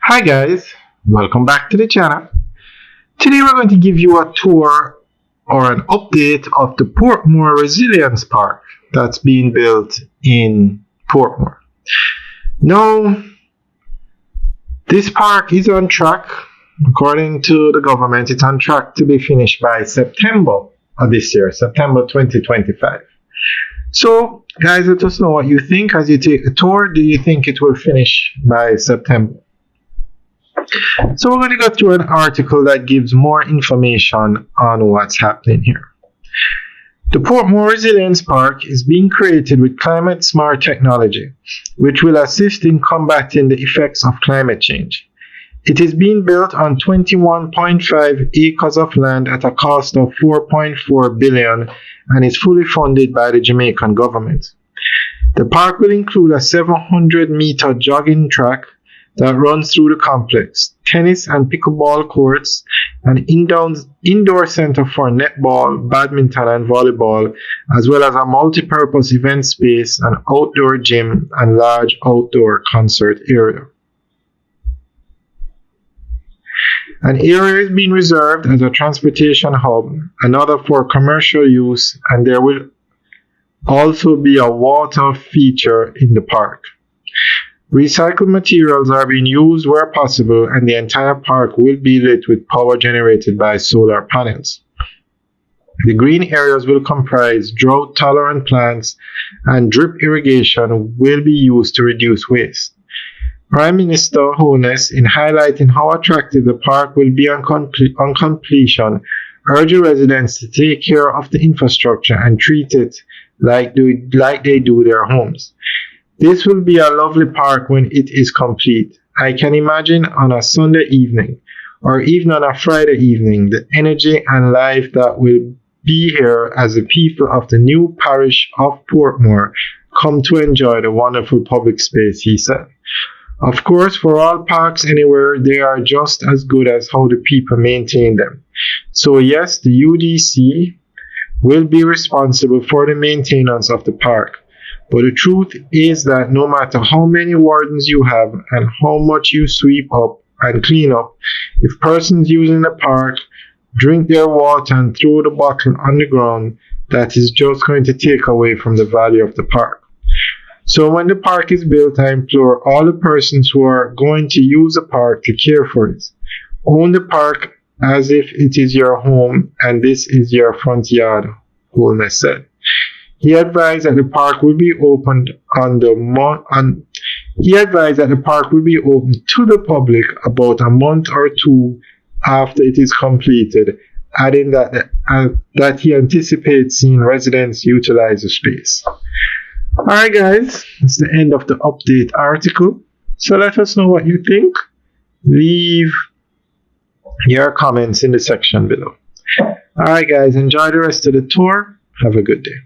Hi guys, welcome back to the channel. Today we're going to give you a tour or an update of the Portmore Resilience Park that's being built in Portmore. Now, this park is on track. According to the government, it's on track to be finished by September of this year, September 2025. So, guys, let us know what you think as you take the tour. Do you think it will finish by September? So we're going to go through an article that gives more information on what's happening here. The Portmore Resilience Park is being created with climate-smart technology, which will assist in combating the effects of climate change. It is being built on 21.5 acres of land at a cost of $4.4 billion and is fully funded by the Jamaican government. The park will include a 700-meter jogging track that runs through the complex, tennis and pickleball courts, an indoor center for netball, badminton and volleyball, as well as a multi-purpose event space, an outdoor gym, and large outdoor concert area. An area is being reserved as a transportation hub, another for commercial use, and there will also be a water feature in the park. Recycled materials are being used where possible, and the entire park will be lit with power generated by solar panels. The green areas will comprise drought-tolerant plants, and drip irrigation will be used to reduce waste. Prime Minister Holness, in highlighting how attractive the park will be on completion, urged residents to take care of the infrastructure and treat it like they do their homes. This will be a lovely park when it is complete. I can imagine on a Sunday evening or even on a Friday evening the energy and life that will be here as the people of the new parish of Portmore come to enjoy the wonderful public space, he said. Of course, for all parks anywhere, they are just as good as how the people maintain them. So yes, the UDC will be responsible for the maintenance of the park. But the truth is that no matter how many wardens you have and how much you sweep up and clean up, if persons using the park drink their water and throw the bottle on the ground, that is just going to take away from the value of the park. So when the park is built, I implore all the persons who are going to use the park to care for it. Own the park as if it is your home and this is your front yard, Holness said. He advised that the park will be opened to the public about a month or two after it is completed, adding that he anticipates seeing residents utilize the space. Alright guys, that's the end of the update article. So let us know what you think. Leave your comments in the section below. Alright guys, enjoy the rest of the tour. Have a good day.